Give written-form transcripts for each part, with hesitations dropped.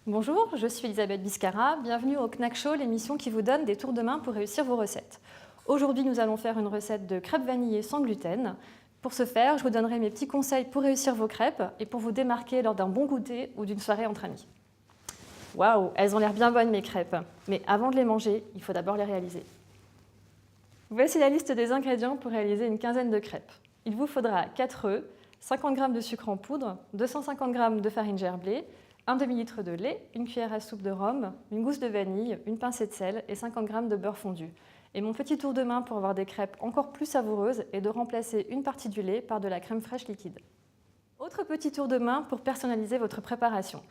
Bonjour, je suis Elisabeth Biscara, bienvenue au Knack Show, l'émission qui vous donne des tours de main pour réussir vos recettes. Aujourd'hui, nous allons faire une recette de crêpes vanillées sans gluten. Pour ce faire, je vous donnerai mes petits conseils pour réussir vos crêpes et pour vous démarquer lors d'un bon goûter ou d'une soirée entre amis. Waouh, elles ont l'air bien bonnes mes crêpes, mais avant de les manger, il faut d'abord les réaliser. Voici la liste des ingrédients pour réaliser une quinzaine de crêpes. Il vous faudra 4 œufs, 50 g de sucre en poudre, 250 g de farine gerblée, un demi-litre de lait, une cuillère à soupe de rhum, une gousse de vanille, une pincée de sel et 50 g de beurre fondu. Et mon petit tour de main pour avoir des crêpes encore plus savoureuses est de remplacer une partie du lait par de la crème fraîche liquide. Autre petit tour de main pour personnaliser votre préparation.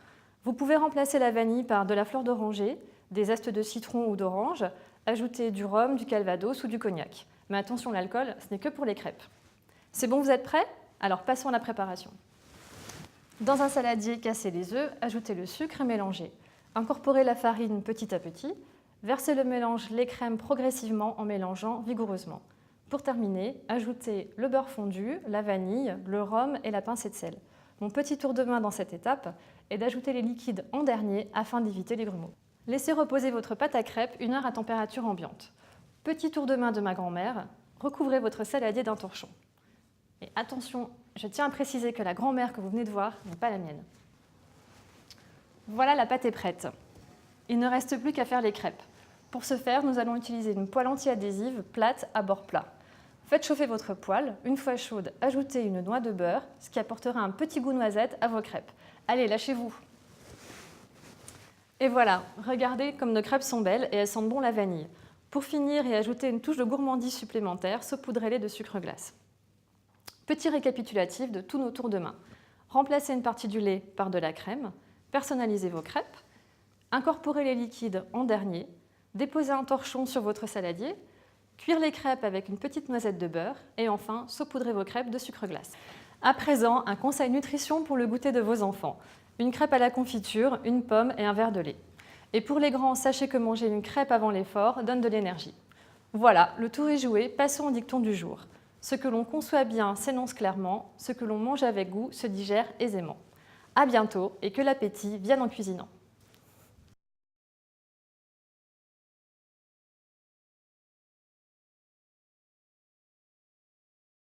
Vous pouvez remplacer la vanille par de la fleur d'oranger, des zestes de citron ou d'orange, ajouter du rhum, du calvados ou du cognac. Mais attention, l'alcool, ce n'est que pour les crêpes. C'est bon, vous êtes prêts? Alors passons à la préparation. Dans un saladier, cassez les œufs, ajoutez le sucre et mélangez. Incorporez la farine petit à petit. Versez le mélange, les crèmes progressivement en mélangeant vigoureusement. Pour terminer, ajoutez le beurre fondu, la vanille, le rhum et la pincée de sel. Mon petit tour de main dans cette étape est d'ajouter les liquides en dernier afin d'éviter les grumeaux. Laissez reposer votre pâte à crêpes 1 heure à température ambiante. Petit tour de main de ma grand-mère, recouvrez votre saladier d'un torchon. Et attention, je tiens à préciser que la grand-mère que vous venez de voir n'est pas la mienne. Voilà, la pâte est prête. Il ne reste plus qu'à faire les crêpes. Pour ce faire, nous allons utiliser une poêle anti-adhésive plate à bord plat. Faites chauffer votre poêle. Une fois chaude, ajoutez une noix de beurre, ce qui apportera un petit goût noisette à vos crêpes. Allez, lâchez-vous! Et voilà, regardez comme nos crêpes sont belles et elles sentent bon la vanille. Pour finir et ajouter une touche de gourmandise supplémentaire, saupoudrez-les de sucre glace. Petit récapitulatif de tous nos tours de main. Remplacez une partie du lait par de la crème, personnalisez vos crêpes, incorporez les liquides en dernier, déposez un torchon sur votre saladier, cuire les crêpes avec une petite noisette de beurre et enfin saupoudrez vos crêpes de sucre glace. À présent, un conseil nutrition pour le goûter de vos enfants. Une crêpe à la confiture, une pomme et un verre de lait. Et pour les grands, sachez que manger une crêpe avant l'effort donne de l'énergie. Voilà, le tour est joué, passons au dicton du jour. Ce que l'on conçoit bien s'énonce clairement, ce que l'on mange avec goût se digère aisément. À bientôt et que l'appétit vienne en cuisinant.